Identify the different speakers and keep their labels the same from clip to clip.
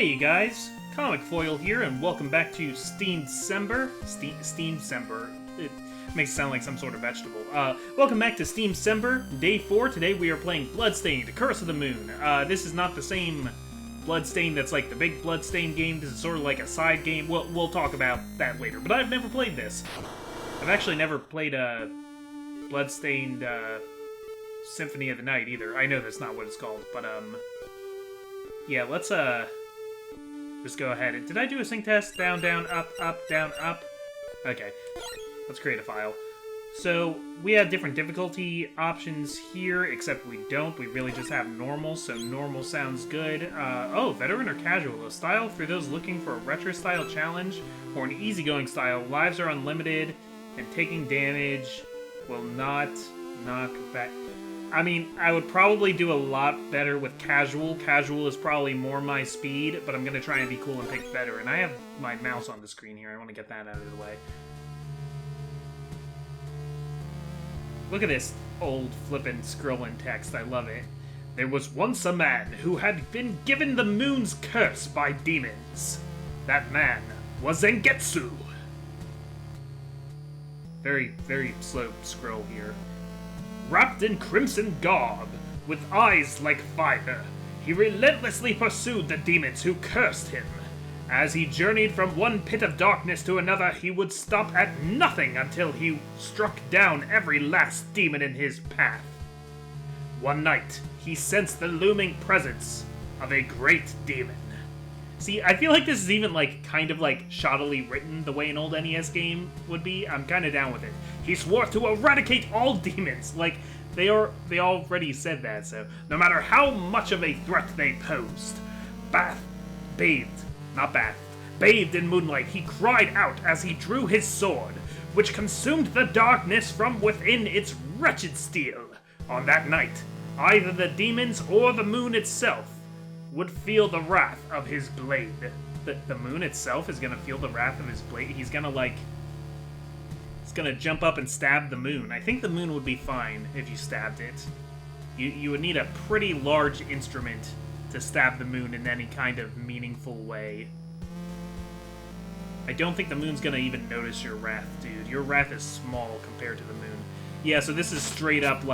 Speaker 1: Hey guys, Comic Foil here, and welcome back to Steamcember. Steamcember. It makes it sound like some sort of vegetable. Welcome back to Steamcember, Day 4. Today we are playing Bloodstained, Curse of the Moon. This is not the same Bloodstained that's like the big Bloodstained game. This is sort of like a side game. We'll talk about that later, but I've never played this. I've actually never played Bloodstained Symphony of the Night either. I know that's not what it's called, but yeah, let's just go ahead. Did I do a sync test? Down, down, up, up, down, up. Okay, let's create a file. So we have different difficulty options here, except we don't. We really just have normal, so normal sounds good. Oh, veteran or casual? A style for those looking for a retro style challenge or an easygoing style. Lives are unlimited, and taking damage will not knock back. I mean, I would probably do a lot better with casual. Casual is probably more my speed, but I'm going to try and be cool and pick veteran. I have my mouse on the screen here. I want to get that out of the way. Look at this old flippin' scrolling text. I love it. There was once a man who had been given the moon's curse by demons. That man was Zangetsu. Very, very slow scroll here. Wrapped in crimson garb, with eyes like fire, he relentlessly pursued the demons who cursed him. As he journeyed from one pit of darkness to another, he would stop at nothing until he struck down every last demon in his path. One night, he sensed the looming presence of a great demon. See, I feel like this is even kind of shoddily written the way an old NES game would be. I'm kind of down with it. He swore to eradicate all demons. They already said that, so no matter how much of a threat they posed. Bathed in moonlight, he cried out as he drew his sword, which consumed the darkness from within its wretched steel. On that night, either the demons or the moon itself would feel the wrath of his blade. The moon itself is gonna feel the wrath of his blade. He's gonna he's gonna jump up and stab the moon. I think the moon would be fine if you stabbed it. You would need a pretty large instrument to stab the moon in any kind of meaningful way. I don't think the moon's gonna even notice your wrath, dude. Your wrath is small compared to the moon. Yeah, so this is straight up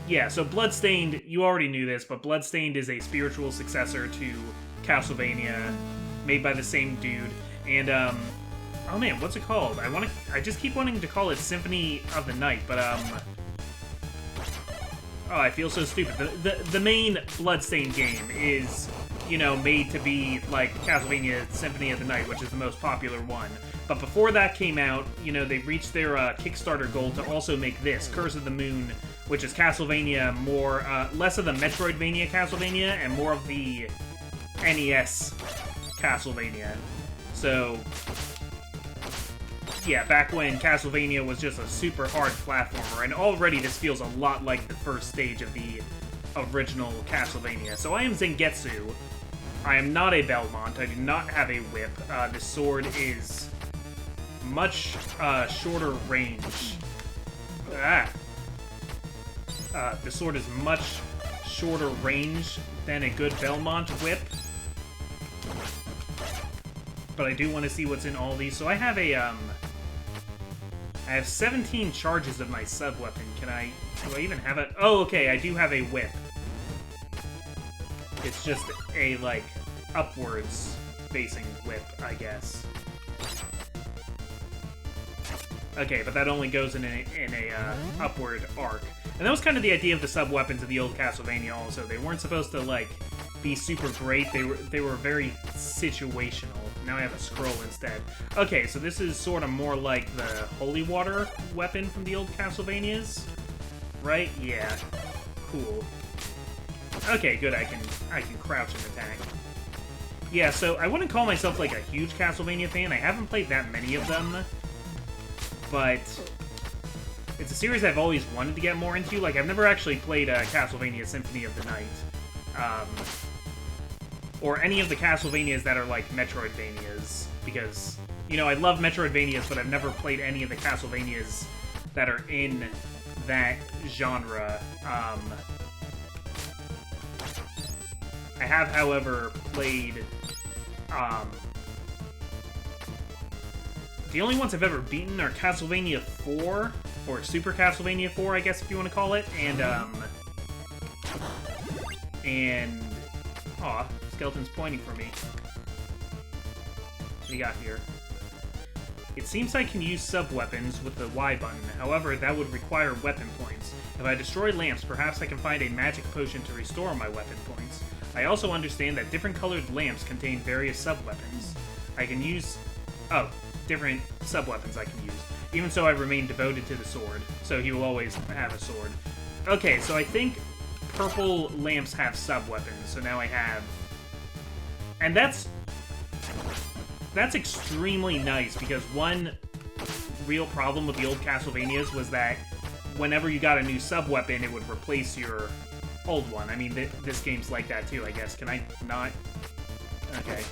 Speaker 1: yeah, so Bloodstained, you already knew this, but Bloodstained is a spiritual successor to Castlevania, made by the same dude. And, oh man, what's it called? I just keep wanting to call it Symphony of the Night, but, oh, I feel so stupid. The main Bloodstained game is, you know, made to be like Castlevania Symphony of the Night, which is the most popular one. But before that came out, you know, they reached their Kickstarter goal to also make this, Curse of the Moon, which is Castlevania more, less of the Metroidvania Castlevania and more of the NES Castlevania. So, yeah, back when Castlevania was just a super hard platformer, and already this feels a lot like the first stage of the original Castlevania. So I am Zangetsu. I am not a Belmont. I do not have a whip. The sword is much shorter range. The sword is much shorter range than a good Belmont whip. But I do want to see what's in all these. So I have I have 17 charges of my sub-weapon. Do I even have it? Oh, okay, I do have a whip. It's just a, upwards facing whip, I guess. Okay, but that only goes in a upward arc. And that was kind of the idea of the sub-weapons of the old Castlevania also. They weren't supposed to, be super great. They were very situational. Now I have a scroll instead. Okay, so this is sort of more like the Holy Water weapon from the old Castlevanias. Right? Yeah. Cool. Okay, good. I can crouch and attack. Yeah, so I wouldn't call myself, a huge Castlevania fan. I haven't played that many of them. But it's a series I've always wanted to get more into. I've never actually played Castlevania Symphony of the Night. Or any of the Castlevanias that are Metroidvanias. Because, you know, I love Metroidvanias, but I've never played any of the Castlevanias that are in that genre. I have, however, played, the only ones I've ever beaten are Castlevania 4, or Super Castlevania 4, I guess if you want to call it, and, aw, skeleton's pointing for me. What do you got here? It seems I can use sub-weapons with the Y button, however, that would require weapon points. If I destroy lamps, perhaps I can find a magic potion to restore my weapon points. I also understand that different colored lamps contain various sub-weapons. I can use... oh, different sub-weapons I can use. Even so, I remain devoted to the sword, so he will always have a sword. Okay, so I think purple lamps have sub-weapons, so now I have... and that's extremely nice, because one real problem with the old Castlevanias was that whenever you got a new sub-weapon, it would replace your old one. I mean, this game's like that too, I guess. Can I not? Okay.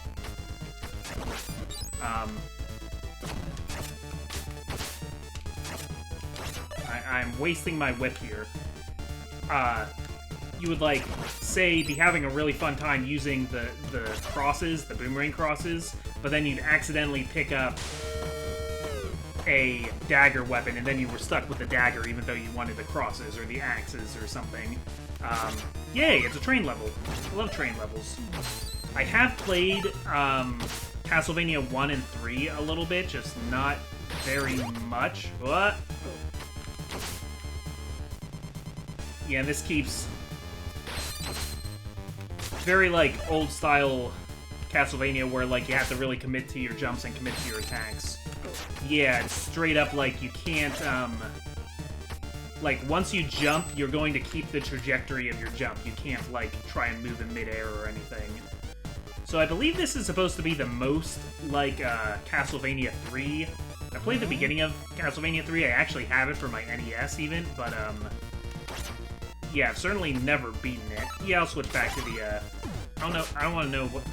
Speaker 1: I'm wasting my whip here. You would, like, say, be having a really fun time using the crosses, the boomerang crosses, but then you'd accidentally pick up a dagger weapon, and then you were stuck with the dagger even though you wanted the crosses or the axes or something. Yay, it's a train level. I love train levels. I have played Castlevania 1 and 3 a little bit, just not very much. What? Yeah, this keeps... very, like, old-style Castlevania where, like, you have to really commit to your jumps and commit to your attacks. Yeah, it's straight up, like, you can't, like, once you jump, you're going to keep the trajectory of your jump. You can't, like, try and move in midair or anything. So I believe this is supposed to be the most like Castlevania 3. I played the beginning of Castlevania 3. I actually have it for my NES even, but yeah, I've certainly never beaten it. Yeah, I'll switch back to the I don't know. I don't want to know what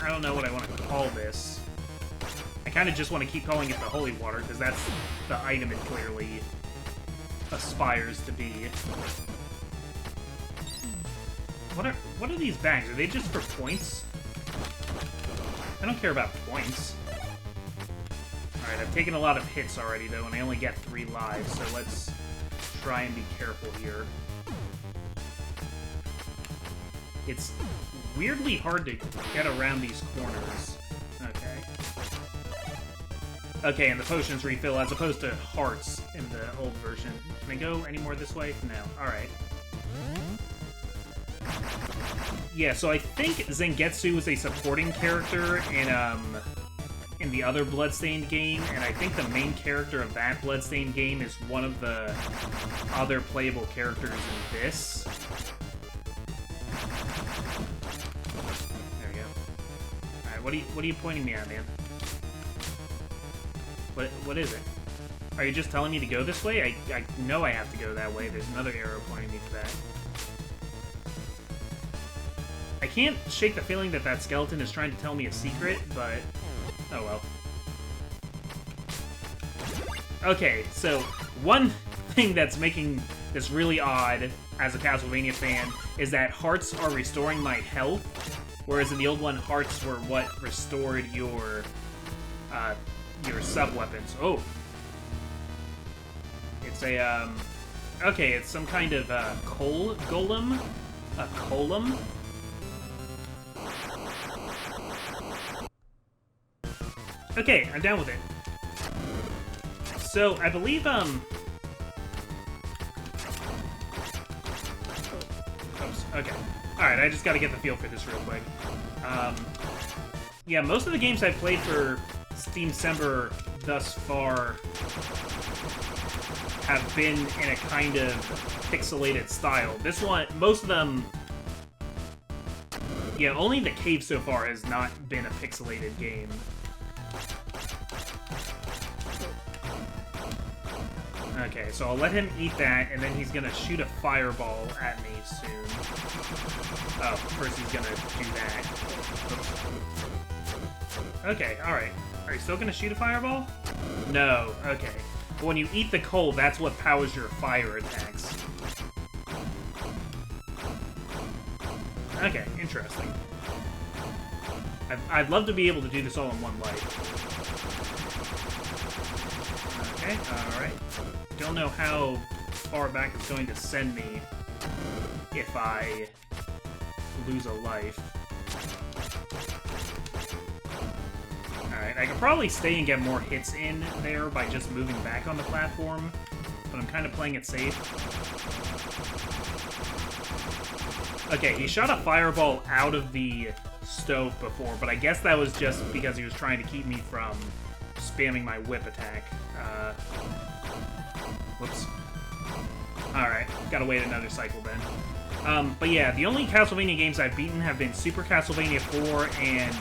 Speaker 1: I don't know what I want to call this. I kind of just want to keep calling it the Holy Water because that's the item it clearly aspires to be. What are these bags? Are they just for points? I don't care about points. Alright, I've taken a lot of hits already, though, and I only get 3 lives, so let's try and be careful here. It's weirdly hard to get around these corners. Okay. Okay, and the potions refill as opposed to hearts in the old version. Can I go any more this way? No. Alright. Yeah, so I think Zangetsu was a supporting character in the other Bloodstained game, and I think the main character of that Bloodstained game is one of the other playable characters in this. There we go. Alright, what are you pointing me at, man? What is it? Are you just telling me to go this way? I know I have to go that way. There's another arrow pointing me to that. I can't shake the feeling that that skeleton is trying to tell me a secret, but... oh well. Okay, so one thing that's making this really odd as a Castlevania fan is that hearts are restoring my health, whereas in the old one, hearts were what restored your sub-weapons. Oh! It's a, okay, it's some kind of, Coal Golem? A Golem? Okay, I'm down with it. So, I believe, oops, okay. Alright, I just gotta get the feel for this real quick. Yeah, most of the games I've played for Steamcember thus far have been in a kind of pixelated style. This one, most of them... yeah, only the cave so far has not been a pixelated game. Okay, so I'll let him eat that, and then he's gonna shoot a fireball at me soon. Oh, first he's gonna do that. Okay, alright. Are you still gonna shoot a fireball? No, okay. But when you eat the coal, that's what powers your fire attacks. Okay, interesting. I'd love to be able to do this all in one life. Okay, alright. Don't know how far back it's going to send me if I lose a life. Alright, I could probably stay and get more hits in there by just moving back on the platform, but I'm kind of playing it safe. Okay, he shot a fireball out of the stove before, but I guess that was just because he was trying to keep me from spamming my whip attack. Whoops. Alright, gotta wait another cycle then. But yeah, the only Castlevania games I've beaten have been Super Castlevania 4 and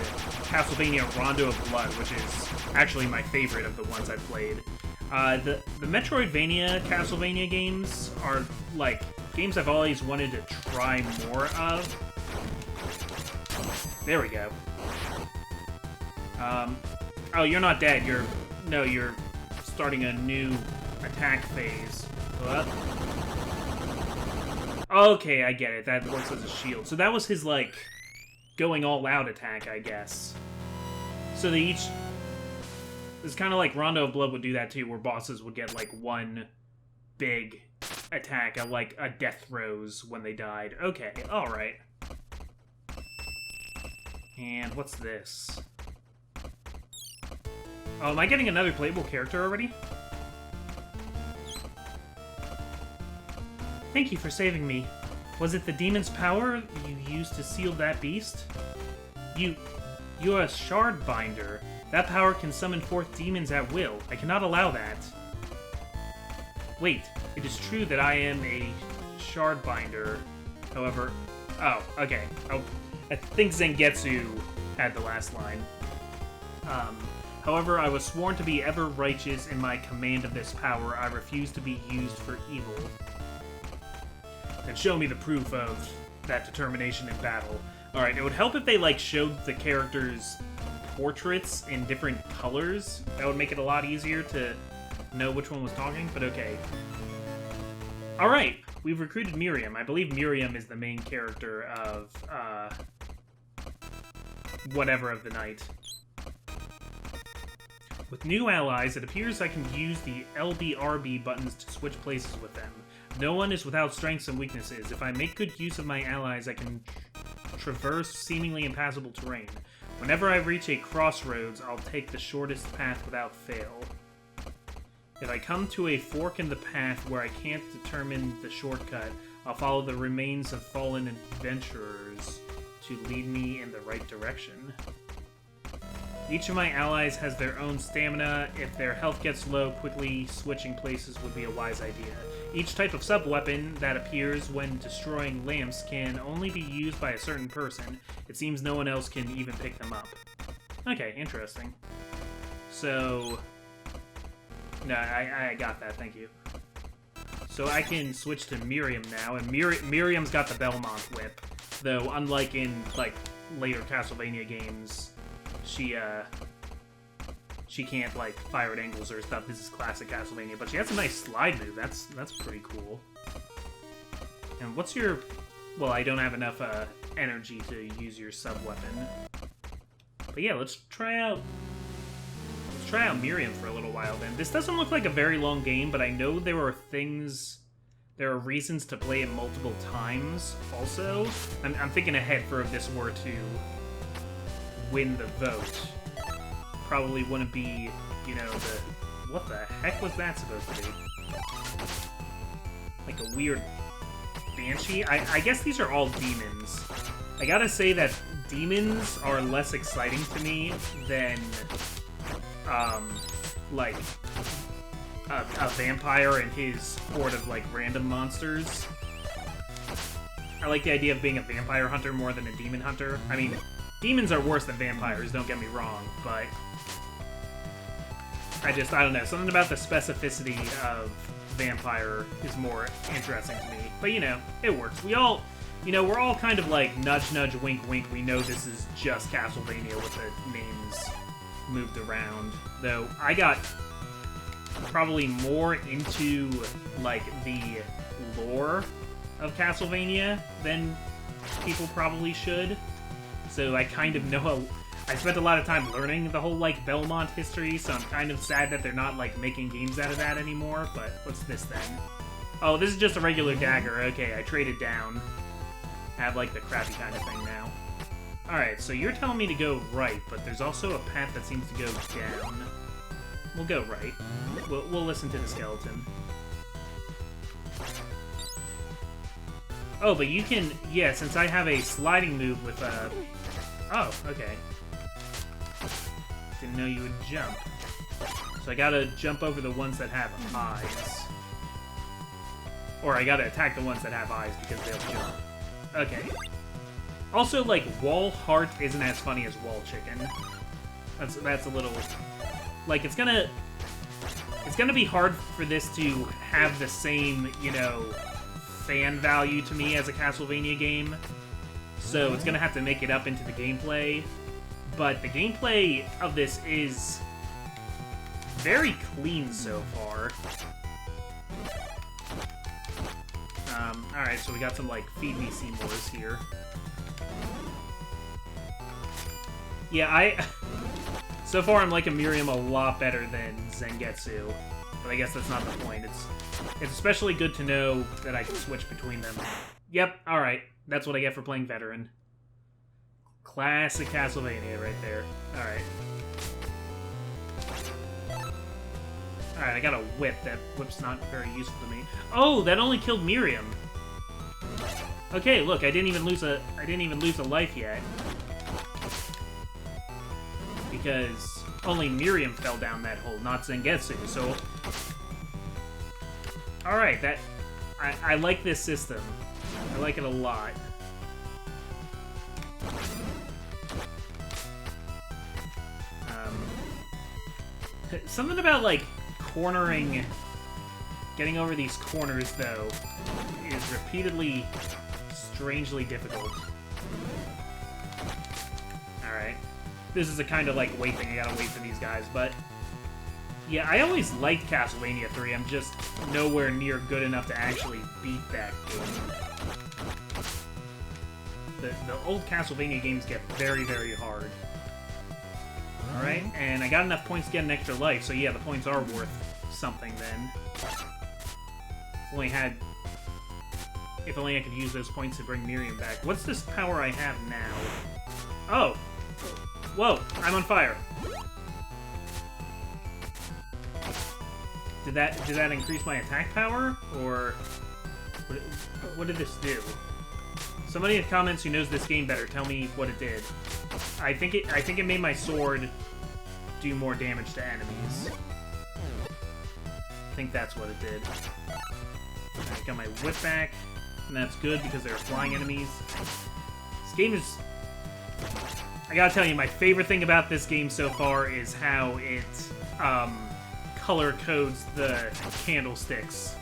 Speaker 1: Castlevania Rondo of Blood, which is actually my favorite of the ones I've played. The Metroidvania Castlevania games are, like, games I've always wanted to try more of. There we go. Oh, you're not dead. You're starting a new attack phase. What? Okay, I get it. That works as a shield. So that was his, like, going all-out attack, I guess. So they each... It's kind of like Rondo of Blood would do that, too, where bosses would get, like, one big attack, like a death throes when they died. Okay, alright. And what's this? Oh, am I getting another playable character already? Thank you for saving me. Was it the demon's power you used to seal that beast? You're a shard binder. That power can summon forth demons at will. I cannot allow that. Wait, it is true that I am a shard binder. However... Oh, okay. Oh, I think Zangetsu had the last line. However, I was sworn to be ever righteous in my command of this power. I refuse to be used for evil. And show me the proof of that determination in battle. Alright, it would help if they, like, showed the characters' portraits in different colors. That would make it a lot easier to know which one was talking, but okay. Alright, we've recruited Miriam. I believe Miriam is the main character of, whatever of the night. With new allies, it appears I can use the LB/RB buttons to switch places with them. No one is without strengths and weaknesses. If I make good use of my allies, I can traverse seemingly impassable terrain. Whenever I reach a crossroads, I'll take the shortest path without fail. If I come to a fork in the path where I can't determine the shortcut, I'll follow the remains of fallen adventurers to lead me in the right direction. Each of my allies has their own stamina. If their health gets low, quickly switching places would be a wise idea. Each type of sub-weapon that appears when destroying lamps can only be used by a certain person. It seems no one else can even pick them up. Okay, interesting. So... No, I got that, thank you. So I can switch to Miriam now, and Miriam's got the Belmont Whip. Though, unlike in, like, later Castlevania games, she can't, like, fire at angles or stuff. This is classic Castlevania, but she has a nice slide move. That's pretty cool. And what's your... Well, I don't have enough, energy to use your sub-weapon. But yeah, let's try out Miriam for a little while then. This doesn't look like a very long game, but I know there are reasons to play it multiple times also. I'm thinking ahead for if this were to win the vote. Probably wouldn't be, you know, what the heck was that supposed to be? Like a weird banshee? I guess these are all demons. I gotta say that demons are less exciting to me than, like, a vampire and his horde of, like, random monsters. I like the idea of being a vampire hunter more than a demon hunter. I mean, demons are worse than vampires, don't get me wrong, but I don't know, something about the specificity of vampire is more interesting to me. But, you know, it works. We all, you know, we're all kind of like nudge, nudge, wink, wink. We know this is just Castlevania with the names moved around. Though, I got probably more into, like, the lore of Castlevania than people probably should. So I kind of know I spent a lot of time learning the whole, like, Belmont history, so I'm kind of sad that they're not, like, making games out of that anymore, but what's this then? Oh, this is just a regular dagger. Okay, I traded down. I have, like, the crappy kind of thing now. Alright, so you're telling me to go right, but there's also a path that seems to go down. We'll go right. We'll listen to the skeleton. Oh, but you can... Yeah, since I have a sliding move with a... Oh, okay. Didn't know you would jump. So I gotta jump over the ones that have eyes. Or I gotta attack the ones that have eyes because they'll jump. Okay. Also, like, wall heart isn't as funny as wall chicken. That's a little... Like, it's gonna be hard for this to have the same, you know, fan value to me as a Castlevania game. So it's gonna have to make it up into the gameplay. But the gameplay of this is very clean so far. Alright, so we got some, like, feed me Seymours here. Yeah, so far I'm liking Miriam a lot better than Zangetsu. But I guess that's not the point. It's especially good to know that I can switch between them. Yep, alright. That's what I get for playing Veteran. Classic Castlevania right there. Alright. Alright, I got a whip. That whip's not very useful to me. Oh, that only killed Miriam. Okay, look, I didn't even lose a life yet. Because only Miriam fell down that hole, not Zangetsu, so... Alright, I like this system. I like it a lot. Something about, like, cornering... Getting over these corners, though, is repeatedly strangely difficult. Alright. This is a kind of, like, wait thing. I gotta wait for these guys, but... Yeah, I always liked Castlevania 3. I'm just nowhere near good enough to actually beat that game. The old Castlevania games get very, very hard. Alright, and I got enough points to get an extra life, so yeah, the points are worth something then. If only I could use those points to bring Miriam back. What's this power I have now? Oh! Whoa, I'm on fire. Did that increase my attack power? Or what did this do? Somebody in the comments who knows this game better, tell me what it did. I think it made my sword do more damage to enemies. I think that's what it did. I got my whip back, and that's good because they're flying enemies. This game is... I gotta tell you, my favorite thing about this game so far is how it color codes the candlesticks.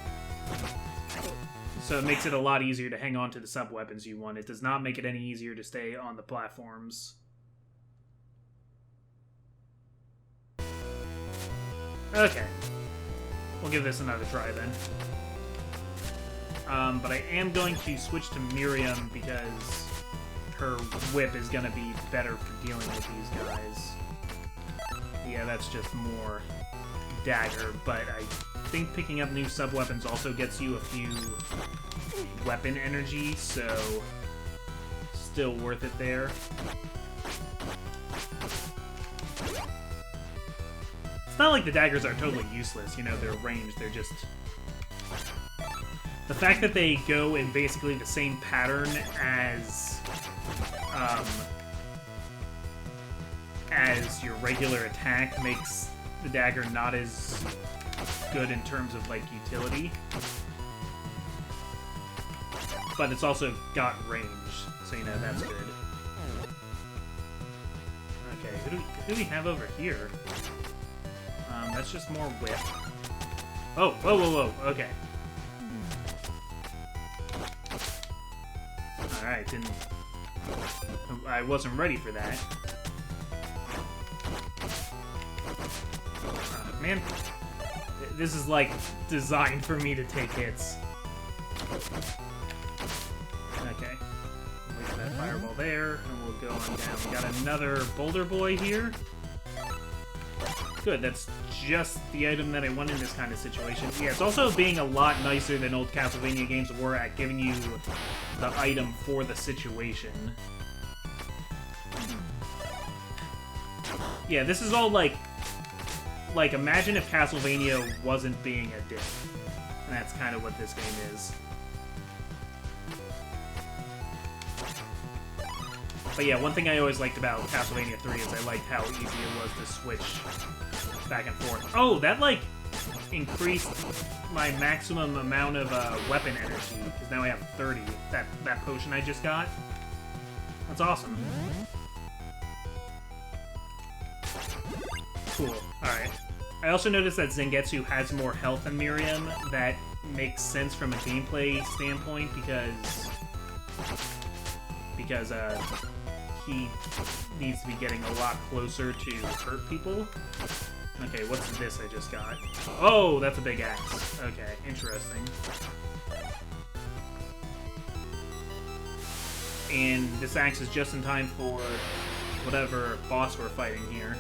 Speaker 1: So it makes it a lot easier to hang on to the sub-weapons you want. It does not make it any easier to stay on the platforms. Okay. We'll give this another try then. But I am going to switch to Miriam because her whip is going to be better for dealing with these guys. Yeah, that's just more dagger, but I think picking up new sub-weapons also gets you a few weapon energy, so still worth it there. It's not like the daggers are totally useless, you know, they're ranged, they're just... The fact that they go in basically the same pattern as your regular attack makes the dagger not as good in terms of, like, utility. But it's also got range, so, you know, that's good. Okay, who do we have over here? That's just more whip. Oh, whoa, whoa, whoa, okay. Alright, I wasn't ready for that. Man, this is like designed for me to take hits. Okay. fireball there, and we'll go on down. We got another Boulder Boy here. Good, that's just the item that I want in this kind of situation. Yeah, it's also being a lot nicer than old Castlevania games were at giving you the item for the situation. Yeah, this is all like imagine if Castlevania wasn't being a dick. And that's kind of what this game is. But yeah, one thing I always liked about Castlevania 3 is I liked how easy it was to switch back and forth. Oh, that, like, increased my maximum amount of weapon energy, because now I have 30. That potion I just got. That's awesome. Cool. Alright. I also noticed that Zangetsu has more health than Miriam. That makes sense from a gameplay standpoint, because he needs to be getting a lot closer to hurt people. Okay, what's this I just got? Oh, that's a big axe. Okay, interesting. And this axe is just in time for whatever boss we're fighting here.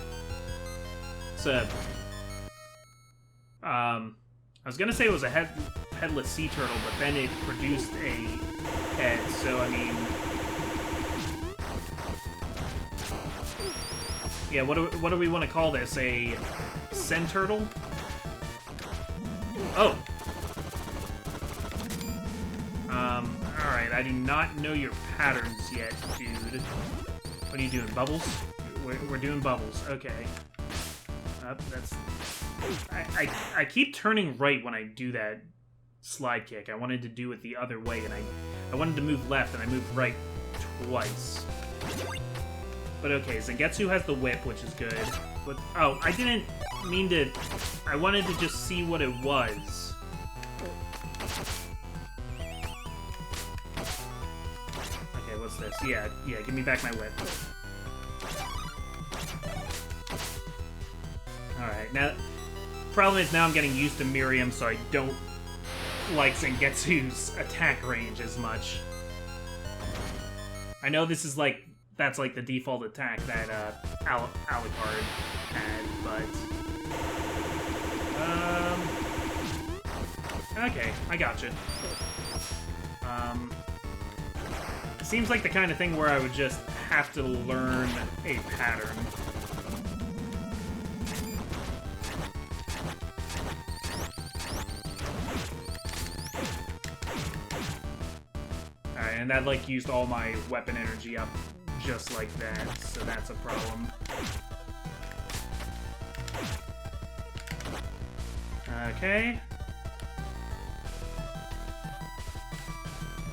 Speaker 1: So, I was gonna say it was a headless sea turtle, but then it produced a head, so I mean... Yeah, what do we want to call this? A Sen Turtle? Oh! Alright, I do not know your patterns yet, dude. What are you doing, bubbles? We're doing bubbles, okay. That's... I keep turning right when I do that slide kick. I wanted to do it the other way, and I wanted to move left, and I moved right twice. But okay, Zangetsu has the whip, which is good. But, oh, I didn't mean to... I wanted to just see what it was. Okay, what's this? Yeah, give me back my whip. Alright, now... Problem is now I'm getting used to Miriam, so I don't like Zangetsu's attack range as much. I know this is like... That's like the default attack that Alucard had, but... Okay, I gotcha. It seems like the kind of thing where I would just have to learn a pattern. Alright, and that like used all my weapon energy up just like that, so that's a problem. Okay.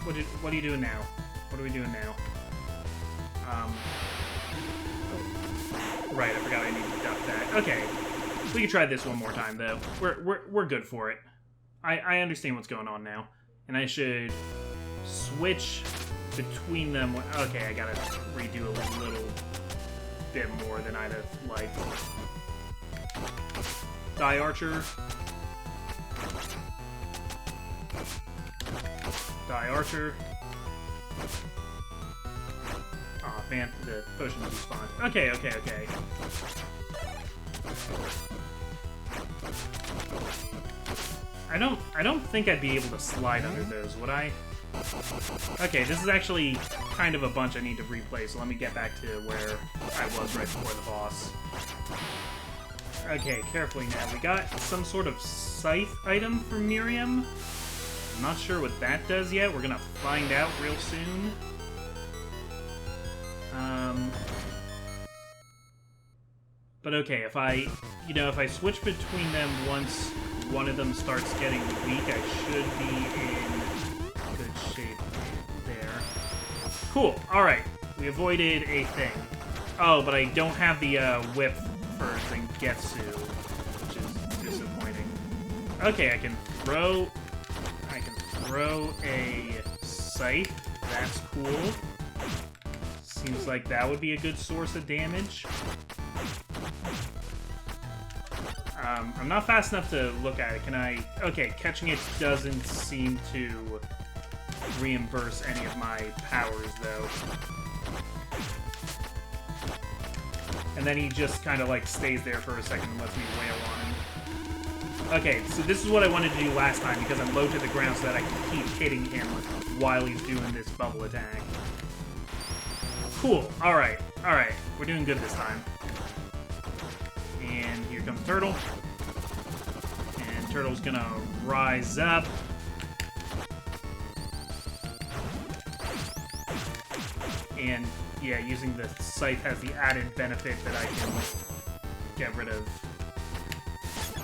Speaker 1: What are you doing now? What are we doing now? Right, I forgot I need to duck that. Okay. We can try this one more time though. We're good for it. I understand what's going on now. And I should switch between them. Okay, I gotta redo a little bit more than I'd have liked. Die Archer. Die Archer. Aw, man, the potion respawned. Okay. I don't think I'd be able to slide under those, would I? Okay, this is actually kind of a bunch I need to replay, so let me get back to where I was right before the boss. Okay, carefully now. We got some sort of scythe item from Miriam. I'm not sure what that does yet. We're gonna find out real soon. But okay, if I switch between them once one of them starts getting weak, I should be in good shape there. Cool, alright. We avoided a thing. Oh, but I don't have the whip for Zangetsu, which is disappointing. Okay, I can throw a scythe. That's cool. Seems like that would be a good source of damage. I'm not fast enough to look at it. Can I... Okay, catching it doesn't seem to reimburse any of my powers, though. And then he just kind of, like, stays there for a second and lets me wail on him. Okay, so this is what I wanted to do last time, because I'm low to the ground so that I can keep hitting him while he's doing this bubble attack. Cool. Alright. Alright. We're doing good this time. And here comes Turtle. And Turtle's gonna rise up. And, yeah, using the scythe has the added benefit that I can get rid of.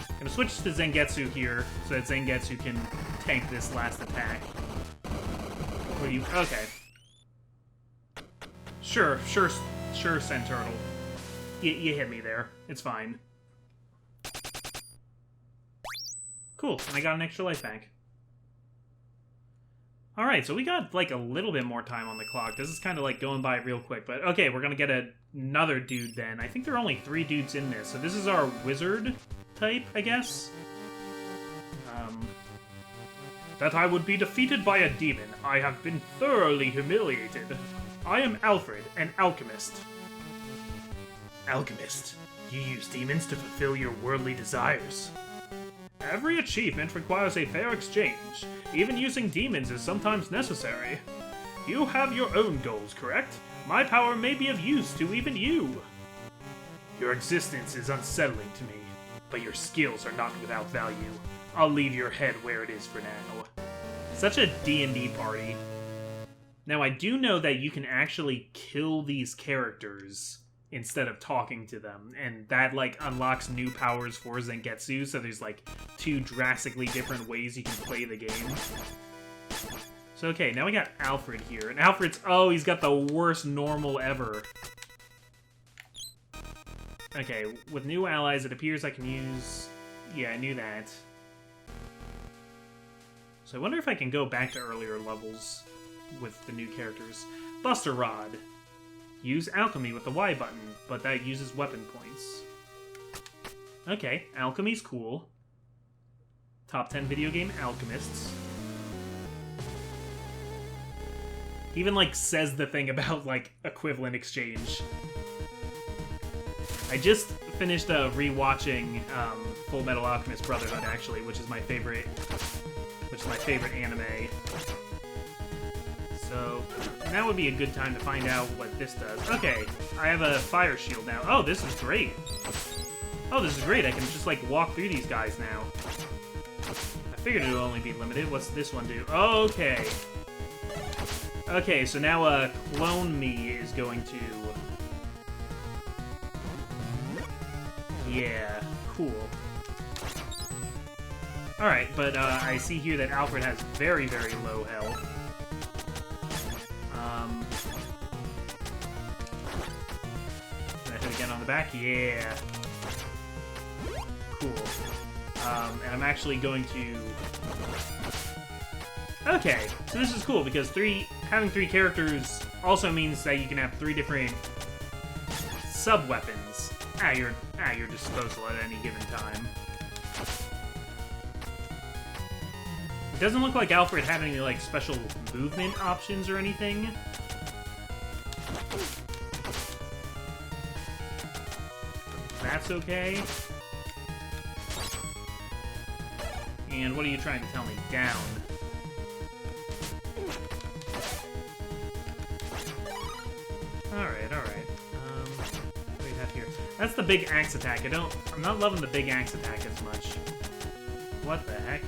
Speaker 1: I'm gonna switch to Zangetsu here, so that Zangetsu can tank this last attack. What do you... Okay. Sure, Senturtle. You hit me there. It's fine. Cool, and I got an extra life back. Alright, so we got, like, a little bit more time on the clock. This is kind of, like, going by real quick. But, okay, we're gonna get another dude, then. I think there are only 3 dudes in this. So this is our wizard type, I guess? That I would be defeated by a demon. I have been thoroughly humiliated. I am Alfred, an alchemist. Alchemist. You use demons to fulfill your worldly desires. Every achievement requires a fair exchange. Even using demons is sometimes necessary. You have your own goals, correct? My power may be of use to even you. Your existence is unsettling to me, but your skills are not without value. I'll leave your head where it is for now. Such a D&D party. Now, I do know that you can actually kill these characters instead of talking to them, and that, like, unlocks new powers for Zangetsu, so there's, like, 2 drastically different ways you can play the game. So, okay, now we got Alfred here, and Alfred's, oh, he's got the worst normal ever. Okay, with new allies, it appears I can use... Yeah, I knew that. So I wonder if I can go back to earlier levels with the new characters. Buster Rod. Use Alchemy with the Y button, but that uses weapon points. Okay, Alchemy's cool. Top 10 video game alchemists. He even, like, says the thing about, like, equivalent exchange. I just finished rewatching Full Metal Alchemist Brotherhood, actually, which is my favorite anime. So, that would be a good time to find out what this does. Okay, I have a fire shield now. Oh, this is great. Oh, this is great. I can just, like, walk through these guys now. I figured it would only be limited. What's this one do? Oh, okay. Okay, so now, Clone Me is going to... Yeah, cool. Alright, but, I see here that Alfred has very, very low health. Can I hit again on the back? Yeah. Cool. And I'm actually going to... Okay, so this is cool, because having 3 characters also means that you can have 3 different sub-weapons at your disposal at any given time. It doesn't look like Alfred had any, like, special movement options or anything. That's okay. And what are you trying to tell me? Down. Alright, alright. What do we have here? That's the big axe attack. I'm not loving the big axe attack as much. What the heck?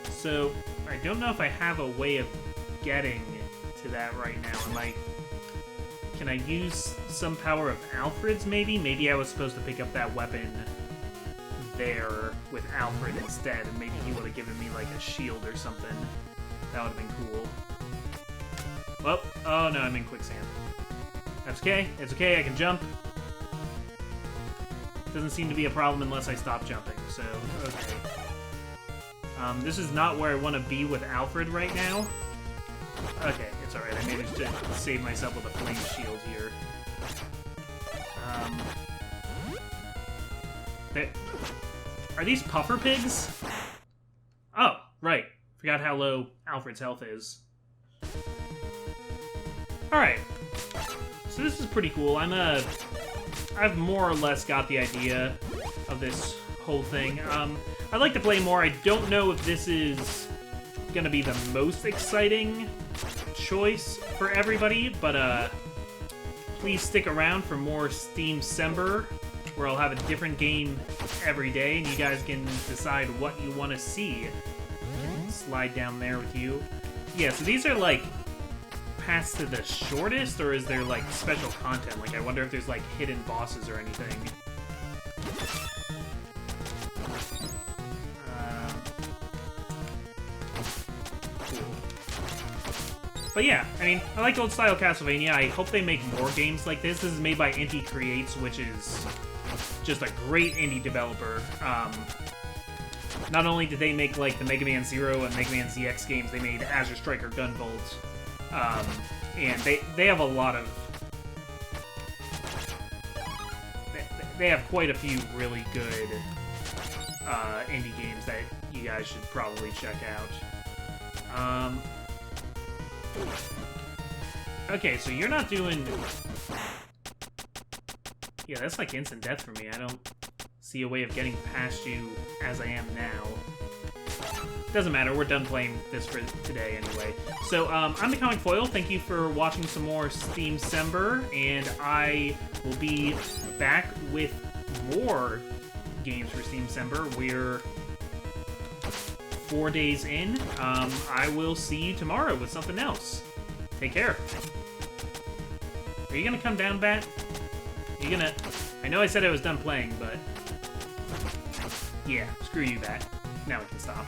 Speaker 1: So, I don't know if I have a way of getting to that right now. Can I use some power of Alfred's, maybe? Maybe I was supposed to pick up that weapon there with Alfred instead, and maybe he would have given me, like, a shield or something. That would have been cool. Well, oh no, I'm in quicksand. That's okay. It's okay, I can jump. Doesn't seem to be a problem unless I stop jumping, so, okay. This is not where I want to be with Alfred right now. Okay, it's alright. I managed to save myself with a flame shield here. Are these puffer pigs? Right. Forgot how low Alfred's health is. Alright. So this is pretty cool. I've more or less got the idea of this whole thing. I'd like to play more. I don't know if this is gonna be the most exciting choice for everybody, but please stick around for more Steamcember, where I'll have a different game every day, and you guys can decide what you want to see. Slide down there with you. Yeah, so these are like paths to the shortest, or is there like special content? Like, I wonder if there's like hidden bosses or anything. But yeah, I mean, I like old style Castlevania. I hope they make more games like this. This is made by Inti Creates, which is just a great indie developer. Not only did they make like the Mega Man Zero and Mega Man ZX games, they made Azure Striker Gunvolt. And they have a lot of... They have quite a few really good indie games that you guys should probably check out. Okay, so you're not doing... Yeah, that's like instant death for me. I don't see a way of getting past you as I am now. Doesn't matter, we're done playing this for today anyway. So, I'm the Comic Foil. Thank you for watching some more Steamcember, and I will be back with more games for Steamcember. We're 4 days in. I will see you tomorrow with something else. Take care. Are you gonna come down, Bat? Are you gonna... I know I said I was done playing, but... Yeah, screw you, Bat. Now we can stop.